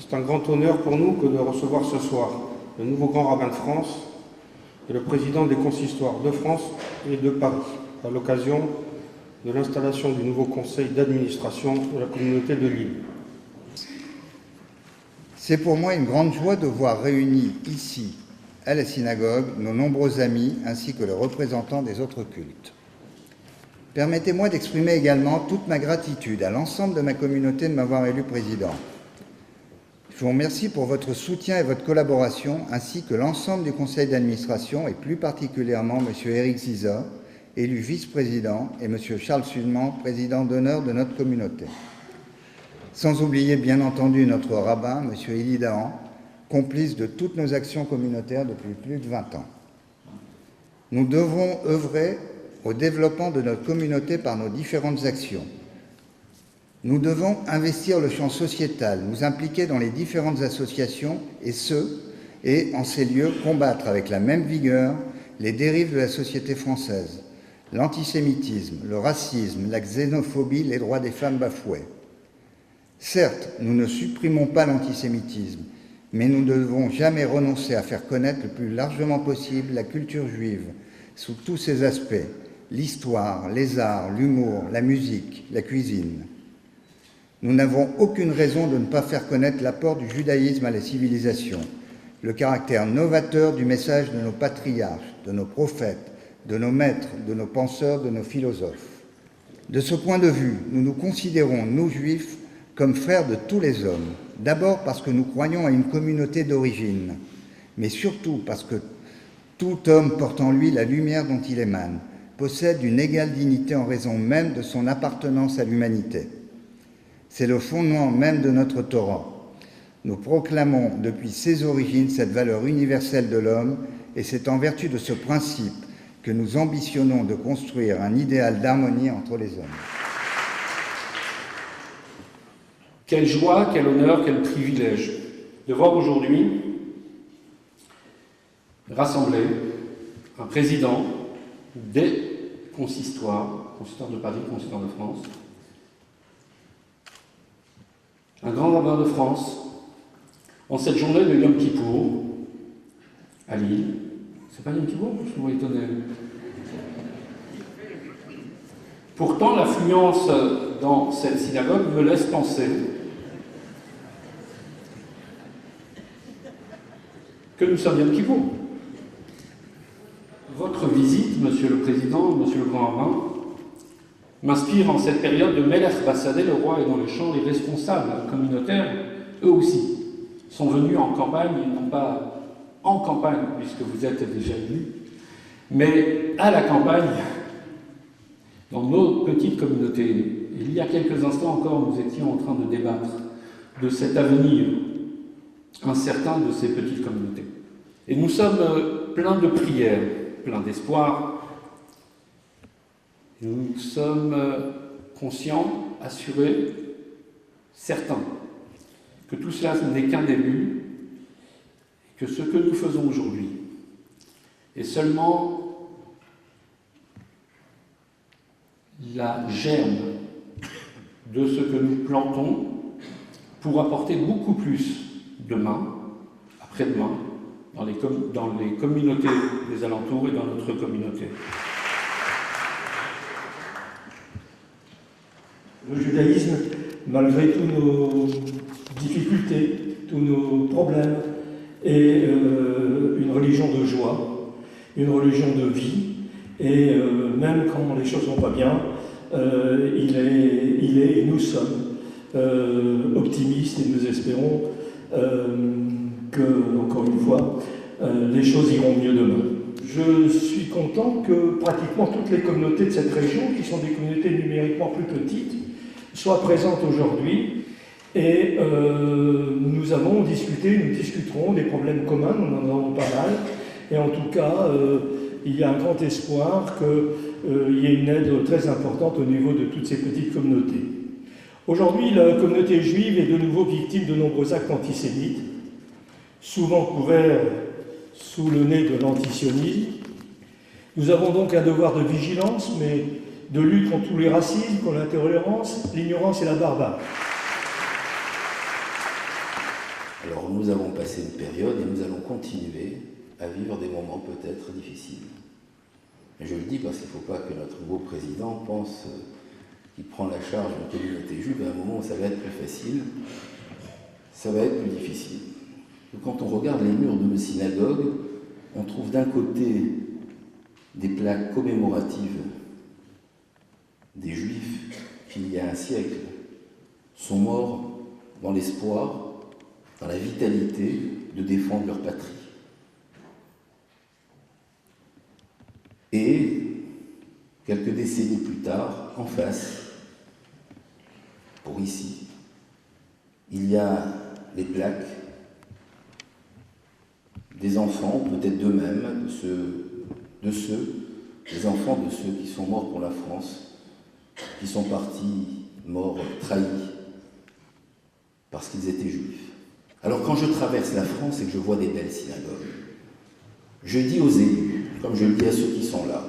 C'est un grand honneur pour nous que de recevoir ce soir le nouveau grand rabbin de France et le président des consistoires de France et de Paris, à l'occasion de l'installation du nouveau conseil d'administration de la communauté de Lille. C'est pour moi une grande joie de voir réunis ici, à la synagogue, nos nombreux amis ainsi que les représentants des autres cultes. Permettez-moi d'exprimer également toute ma gratitude à l'ensemble de ma communauté de m'avoir élu président. Je vous remercie pour votre soutien et votre collaboration, ainsi que l'ensemble du conseil d'administration et plus particulièrement M. Éric Ziza, élu vice-président, et M. Charles Sudman, président d'honneur de notre communauté. Sans oublier bien entendu notre rabbin, M. Élie Dahan, complice de toutes nos actions communautaires depuis plus de 20 ans. Nous devons œuvrer au développement de notre communauté par nos différentes actions. Nous devons investir le champ sociétal, nous impliquer dans les différentes associations et en ces lieux combattre avec la même vigueur les dérives de la société française, l'antisémitisme, le racisme, la xénophobie, les droits des femmes bafoués. Certes, nous ne supprimons pas l'antisémitisme, mais nous ne devons jamais renoncer à faire connaître le plus largement possible la culture juive sous tous ses aspects, l'histoire, les arts, l'humour, la musique, la cuisine. Nous n'avons aucune raison de ne pas faire connaître l'apport du judaïsme à la civilisation, le caractère novateur du message de nos patriarches, de nos prophètes, de nos maîtres, de nos penseurs, de nos philosophes. De ce point de vue, nous nous considérons, nous juifs, comme frères de tous les hommes, d'abord parce que nous croyons à une communauté d'origine, mais surtout parce que tout homme porte en lui la lumière dont il émane, possède une égale dignité en raison même de son appartenance à l'humanité. C'est le fondement même de notre Torah. Nous proclamons depuis ses origines cette valeur universelle de l'homme, et c'est en vertu de ce principe que nous ambitionnons de construire un idéal d'harmonie entre les hommes. Quelle joie, quel honneur, quel privilège de voir aujourd'hui rassembler un président des consistoires de Paris, consistoires de France, un grand rabbin de France, en cette journée de Yom Kippour, à Lille. C'est pas Yom Kippour, je suis étonné. Pourtant, l'affluence dans cette synagogue me laisse penser que nous sommes Yom Kippour. Votre visite, Monsieur le Président, Monsieur le Grand Rabbin, m'inspire en cette période de Melech Bassadeh, le roi est dans le champ, les responsables communautaires, eux aussi, sont venus en campagne, non pas en campagne, puisque vous êtes déjà élus, mais à la campagne, dans nos petites communautés. Il y a quelques instants encore, nous étions en train de débattre de cet avenir incertain de ces petites communautés. Et nous sommes pleins de prières, pleins d'espoir. Nous sommes conscients, assurés, certains, que tout cela n'est qu'un début, et que ce que nous faisons aujourd'hui est seulement la germe de ce que nous plantons pour apporter beaucoup plus demain, après-demain, dans les communautés des alentours et dans notre communauté. Le judaïsme, malgré tous nos difficultés, tous nos problèmes, est une religion de joie, une religion de vie, et même quand les choses ne vont pas bien, il est et nous sommes optimistes et nous espérons que, encore une fois, les choses iront mieux demain. Je suis content que pratiquement toutes les communautés de cette région, qui sont des communautés numériquement plus petites, soient présentes aujourd'hui. Et nous avons discuté, nous discuterons des problèmes communs, nous en avons pas mal. Et en tout cas, il y a un grand espoir qu'il y ait une aide très importante au niveau de toutes ces petites communautés. Aujourd'hui, la communauté juive est de nouveau victime de nombreux actes antisémites, souvent couverts sous le nez de l'antisionisme. Nous avons donc un devoir de vigilance, mais de lutte contre tous les racismes, contre l'intolérance, l'ignorance et la barbarie. Alors nous avons passé une période et nous allons continuer à vivre des moments peut-être difficiles. Et je le dis parce qu'il ne faut pas que notre beau président pense qu'il prend la charge d'une communauté juive à un moment où ça va être plus facile, ça va être plus difficile. Et quand on regarde les murs de nos synagogues, on trouve d'un côté des plaques commémoratives des Juifs qui, il y a un siècle, sont morts dans l'espoir, dans la vitalité de défendre leur patrie. Et, quelques décennies plus tard, en face, pour ici, il y a les plaques des enfants, peut-être d'eux-mêmes, des enfants de ceux qui sont morts pour la France, qui sont partis morts, trahis, parce qu'ils étaient juifs. Alors quand je traverse la France et que je vois des belles synagogues, je dis aux élus, comme je le dis à ceux qui sont là,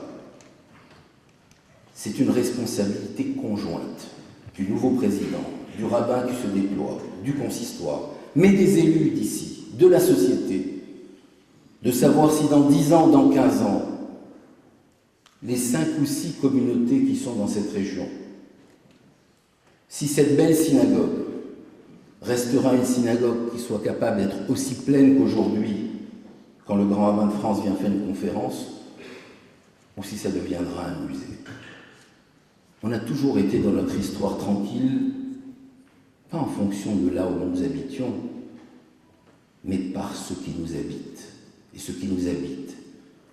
c'est une responsabilité conjointe du nouveau président, du rabbin qui se déploie, du consistoire, mais des élus d'ici, de la société, de savoir si dans 10 ans, dans 15 ans, les 5 ou 6 communautés qui sont dans cette région, si cette belle synagogue restera une synagogue qui soit capable d'être aussi pleine qu'aujourd'hui, quand le grand rabbin de France vient faire une conférence, ou si ça deviendra un musée. On a toujours été dans notre histoire tranquille, pas en fonction de là où nous habitions, mais par ce qui nous habite. Et ce qui nous habite,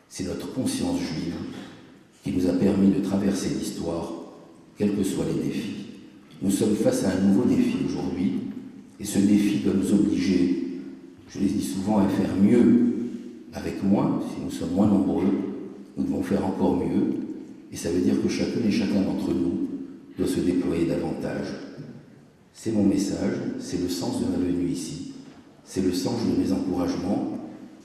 c'est notre conscience juive qui nous a permis de traverser l'histoire, quels que soient les défis. Nous sommes face à un nouveau défi aujourd'hui, et ce défi doit nous obliger, je les dis souvent, à faire mieux avec moins. Si nous sommes moins nombreux, nous devons faire encore mieux, et ça veut dire que chacune et chacun d'entre nous doit se déployer davantage. C'est mon message, c'est le sens de ma venue ici, c'est le sens de mes encouragements,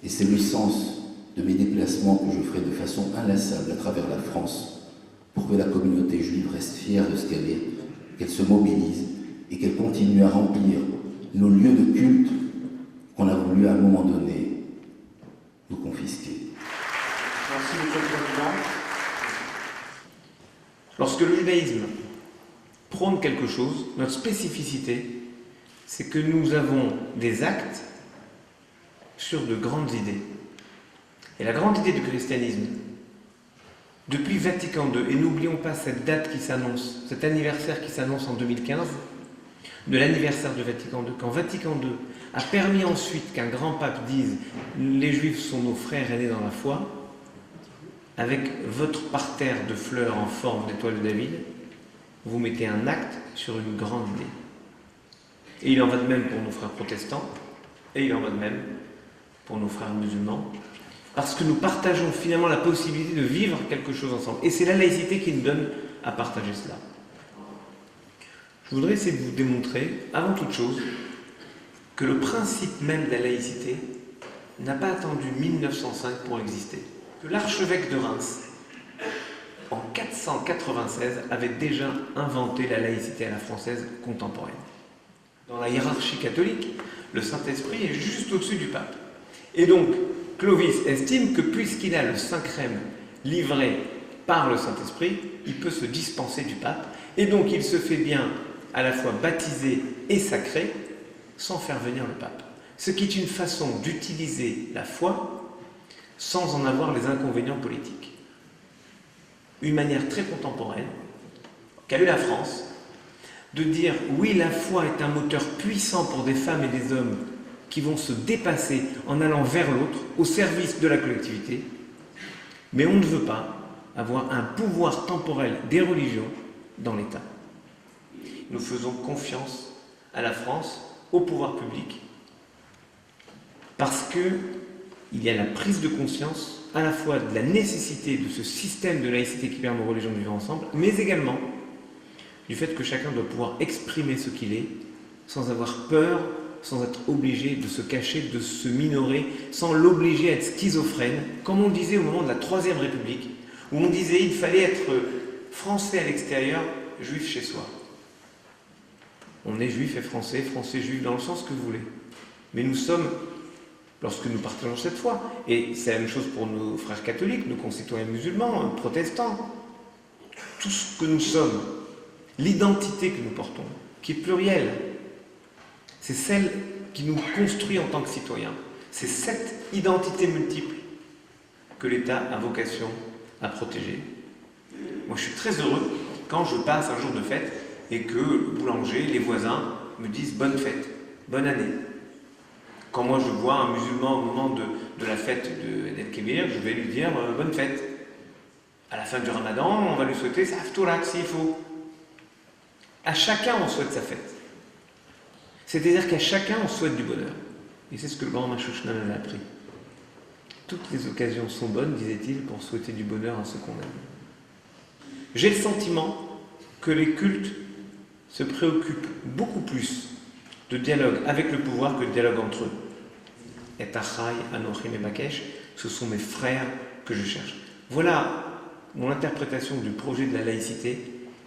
et c'est le sens de mes déplacements que je ferai de façon inlassable à travers la France pour que la communauté juive reste fière de ce qu'elle est, qu'elle se mobilise et qu'elle continue à remplir nos lieux de culte qu'on a voulu à un moment donné nous confisquer. Merci, Monsieur le Président. Lorsque le judaïsme prône quelque chose, notre spécificité, c'est que nous avons des actes sur de grandes idées. Et la grande idée du christianisme, depuis Vatican II, et n'oublions pas cette date qui s'annonce, cet anniversaire qui s'annonce en 2015, de l'anniversaire de Vatican II, quand Vatican II a permis ensuite qu'un grand pape dise « les Juifs sont nos frères aînés dans la foi », avec votre parterre de fleurs en forme d'étoile de David, vous mettez un acte sur une grande idée. Et il en va de même pour nos frères protestants, et il en va de même pour nos frères musulmans, parce que nous partageons finalement la possibilité de vivre quelque chose ensemble. Et c'est la laïcité qui nous donne à partager cela. Je voudrais essayer de vous démontrer, avant toute chose, que le principe même de la laïcité n'a pas attendu 1905 pour exister. Que l'archevêque de Reims, en 496, avait déjà inventé la laïcité à la française contemporaine. Dans la hiérarchie catholique, le Saint-Esprit est juste au-dessus du pape. Et donc, Clovis estime que puisqu'il a le Saint-Crème livré par le Saint-Esprit, il peut se dispenser du pape, et donc il se fait bien à la fois baptiser et sacrer sans faire venir le pape. Ce qui est une façon d'utiliser la foi sans en avoir les inconvénients politiques. Une manière très contemporaine qu'a eu la France de dire oui, la foi est un moteur puissant pour des femmes et des hommes qui vont se dépasser en allant vers l'autre, au service de la collectivité, mais on ne veut pas avoir un pouvoir temporel des religions dans l'État. Nous faisons confiance à la France, au pouvoir public, parce qu'il y a la prise de conscience à la fois de la nécessité de ce système de laïcité qui permet aux religions de vivre ensemble, mais également du fait que chacun doit pouvoir exprimer ce qu'il est, sans avoir peur, sans être obligé de se cacher, de se minorer, sans l'obliger à être schizophrène, comme on disait au moment de la Troisième République, où on disait qu'il fallait être français à l'extérieur, juif chez soi. On est juif et français, français juif dans le sens que vous voulez. Mais nous sommes, lorsque nous partageons cette foi, et c'est la même chose pour nos frères catholiques, nos concitoyens musulmans, protestants, tout ce que nous sommes, l'identité que nous portons, qui est plurielle, c'est celle qui nous construit en tant que citoyens. C'est cette identité multiple que l'État a vocation à protéger. Moi, je suis très heureux quand je passe un jour de fête et que le boulanger, les voisins me disent « bonne fête, bonne année ». Quand moi je vois un musulman au moment de la fête d'El Kébir, je vais lui dire « bonne fête ». À la fin du ramadan, on va lui souhaiter « Saftourak » s'il faut. À chacun, on souhaite sa fête. C'est-à-dire qu'à chacun, on souhaite du bonheur. Et c'est ce que le grand Machouchna nous a appris. Toutes les occasions sont bonnes, disait-il, pour souhaiter du bonheur à ceux qu'on aime. J'ai le sentiment que les cultes se préoccupent beaucoup plus de dialogue avec le pouvoir que de dialogue entre eux. Et Achai, Anochim et Bakesh, ce sont mes frères que je cherche. Voilà mon interprétation du projet de la laïcité.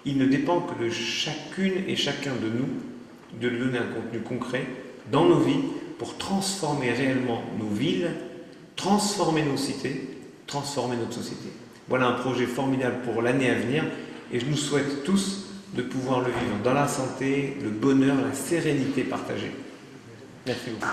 Il ne dépend que de chacune et chacun de nous de lui donner un contenu concret dans nos vies pour transformer réellement nos villes, transformer nos cités, transformer notre société. Voilà un projet formidable pour l'année à venir et je nous souhaite tous de pouvoir le vivre dans la santé, le bonheur, la sérénité partagée. Merci beaucoup.